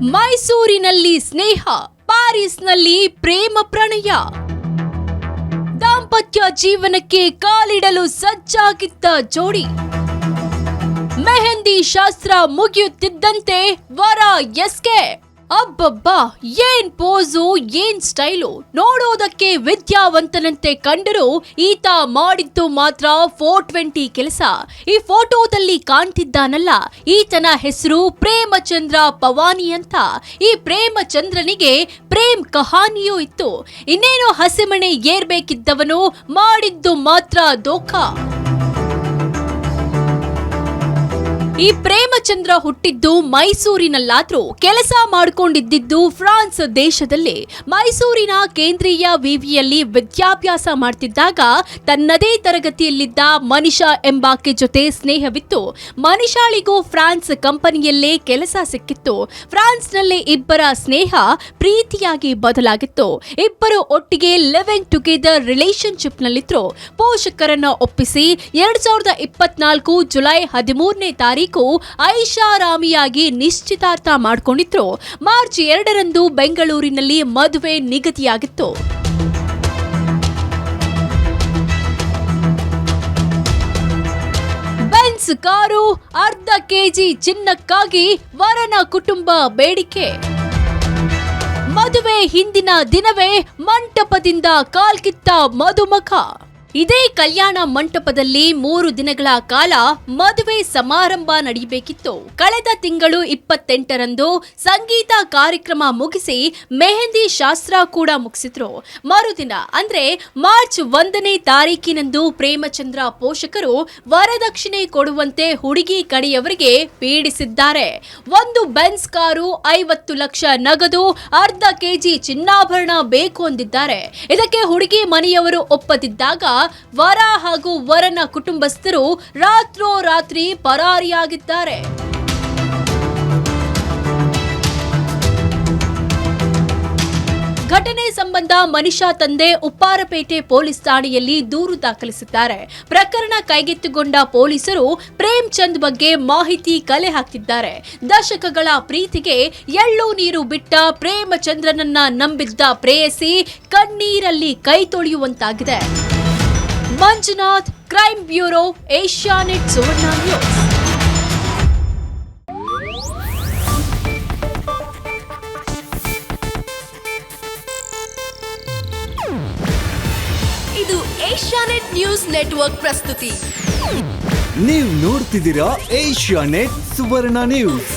ಮೈಸೂರಿನಲ್ಲಿ ಸ್ನೇಹ, ಪ್ಯಾರಿಸ್ನಲ್ಲಿ ಪ್ರೇಮ ಪ್ರಣಯ. ದಾಂಪತ್ಯ ಜೀವನಕ್ಕೆ ಕಾಲಿಡಲು ಸಜ್ಜಾಗಿದ್ದ ಜೋಡಿ. ಮೆಹಂದಿ ಶಾಸ್ತ್ರ ಮುಗಿಯುತ್ತಿದ್ದಂತೆ ವರ ಎಸ್ಕೆ. ಅಬ್ಬಬ್ಬಾ, ಏನ್ ಪೋಸು, ಏನ್ ಸ್ಟೈಲು. ನೋಡೋದಕ್ಕೆ ವಿದ್ಯಾವಂತನಂತೆ ಕಂಡರೂ ಈತ ಮಾಡಿದ್ದು ಮಾತ್ರ 420 ಕೆಲಸ. ಈ ಫೋಟೋದಲ್ಲಿ ಕಾಣ್ತಿದ್ದಾನಲ್ಲ, ಈತನ ಹೆಸರು ಪ್ರೇಮಚಂದ್ರ ಪವಾನಿ ಅಂತ. ಈ ಪ್ರೇಮಚಂದ್ರನಿಗೆ ಪ್ರೇಮ್ ಕಹಾನಿಯೂ ಇತ್ತು. ಇನ್ನೇನು ಹಸಿಮಣೆ ಏರ್ಬೇಕಿದ್ದವನು ಮಾಡಿದ್ದು ಮಾತ್ರ ದೋಖಾ. ಈ ಪ್ರೇಮಚಂದ್ರ ಹುಟ್ಟಿದ್ದು ಮೈಸೂರಿನಲ್ಲಾದ್ರೂ ಕೆಲಸ ಮಾಡಿಕೊಂಡಿದ್ದು ಫ್ರಾನ್ಸ್ ದೇಶದಲ್ಲಿ. ಮೈಸೂರಿನ ಕೇಂದ್ರೀಯ ವಿವಿಯಲ್ಲಿ ವಿದ್ಯಾಭ್ಯಾಸ ಮಾಡ್ತಿದ್ದಾಗ ತನ್ನದೇ ತರಗತಿಯಲ್ಲಿದ್ದ ಮನಿಷಾ ಎಂಬಾಕೆ ಜೊತೆ ಸ್ನೇಹವಿತ್ತು. ಮನಿಷಾಳಿಗೂ ಫ್ರಾನ್ಸ್ ಕಂಪನಿಯಲ್ಲೇ ಕೆಲಸ ಸಿಕ್ಕಿತ್ತು. ಫ್ರಾನ್ಸ್ನಲ್ಲಿ ಇಬ್ಬರ ಸ್ನೇಹ ಪ್ರೀತಿಯಾಗಿ ಬದಲಾಗಿತ್ತು. ಇಬ್ಬರು ಒಟ್ಟಿಗೆ ಲಿವಿಂಗ್ ಟುಗೆದರ್ ರಿಲೇಶನ್ಶಿಪ್ ನಲ್ಲಿದ್ರು. ಪೋಷಕರನ್ನ ಒಪ್ಪಿಸಿ 2024 ಜುಲೈ 13ನೇ ತಾರೀಕು ಐಷಾರಾಮಿಯಾಗಿ ನಿಶ್ಚಿತಾರ್ಥ ಮಾಡಿಕೊಂಡಿದ್ರು. ಮಾರ್ಚ್ 2ರಂದು ಬೆಂಗಳೂರಿನಲ್ಲಿ ಮದುವೆ ನಿಗದಿಯಾಗಿತ್ತು. ಬೆನ್ಸ್ ಕಾರು, ಅರ್ಧ ಕೆಜಿ ಚಿನ್ನಕ್ಕಾಗಿ ವರನ ಕುಟುಂಬ ಬೇಡಿಕೆ. ಮದುವೆ ಹಿಂದಿನ ದಿನವೇ ಮಂಟಪದಿಂದ ಕಾಲ್ಕಿತ್ತ ಮಧುಮಖ. ಇದೇ ಕಲ್ಯಾಣ ಮಂಟಪದಲ್ಲಿ 3 ದಿನಗಳ ಕಾಲ ಮದುವೆ ಸಮಾರಂಭ ನಡೆಯಬೇಕಿತ್ತು. ಕಳೆದ ತಿಂಗಳು 28ರಂದು ಸಂಗೀತ ಕಾರ್ಯಕ್ರಮ ಮುಗಿಸಿ ಮೆಹಂದಿ ಶಾಸ್ತ್ರ ಕೂಡ ಮುಗಿಸಿದ್ರು. ಮರುದಿನ ಅಂದ್ರೆ ಮಾರ್ಚ್ 1ನೇ ತಾರೀಕಿನಂದು ಪ್ರೇಮಚಂದ್ರ ಪೋಷಕರು ವರದಕ್ಷಿಣೆ ಕೊಡುವಂತೆ ಹುಡುಗಿ ಕಡೆಯವರಿಗೆ ಪೀಡಿಸಿದ್ದಾರೆ. ಒಂದು ಬೆನ್ಸ್ ಕಾರು, 50 ಲಕ್ಷ ನಗದು, ಅರ್ಧ ಕೆಜಿ ಚಿನ್ನಾಭರಣ ಬೇಕು ಅಂದಿದ್ದಾರೆ. ಇದಕ್ಕೆ ಹುಡುಗಿ ಮನೆಯವರು ಒಪ್ಪದಿದ್ದಾಗ ವರ ಹಾಗೂ ವರನ ಕುಟುಂಬಸ್ಥರು ರಾತ್ರೋರಾತ್ರಿ ಪರಾರಿಯಾಗಿದ್ದಾರೆ. ಘಟನೆ ಸಂಬಂಧ ಮನಿಷಾ ತಂದೆ ಉಪ್ಪಾರಪೇಟೆ ಪೊಲೀಸ್ ಠಾಣೆಯಲ್ಲಿ ದೂರು ದಾಖಲಿಸಿದ್ದಾರೆ. ಪ್ರಕರಣ ಕೈಗೆತ್ತಿಕೊಂಡ ಪೊಲೀಸರು ಪ್ರೇಮ್ ಚಂದ್ ಬಗ್ಗೆ ಮಾಹಿತಿ ಕಲೆ ಹಾಕ್ತಿದ್ದಾರೆ. ದಶಕಗಳ ಪ್ರೀತಿಗೆ ಎಳ್ಳು ನೀರು ಬಿಟ್ಟ ಪ್ರೇಮಚಂದ್ರನನ್ನ ನಂಬಿದ್ದ ಪ್ರೇಯಸಿ ಕಣ್ಣೀರಲ್ಲಿ ಕೈ ತೊಳೆಯುವಂತಾಗಿದೆ. ಮಂಜುನಾಥ್, ಕ್ರೈಮ್ ಬ್ಯೂರೋ, ಏಷ್ಯಾನೆಟ್ ಸುವರ್ಣ ನ್ಯೂಸ್. ಇದು ಏಷ್ಯಾನೆಟ್ ನ್ಯೂಸ್ ನೆಟ್ವರ್ಕ್ ಪ್ರಸ್ತುತಿ. ನೀವು ನೋಡ್ತಿದ್ದೀರಾ ಏಷ್ಯಾನೆಟ್ ಸುವರ್ಣ ನ್ಯೂಸ್.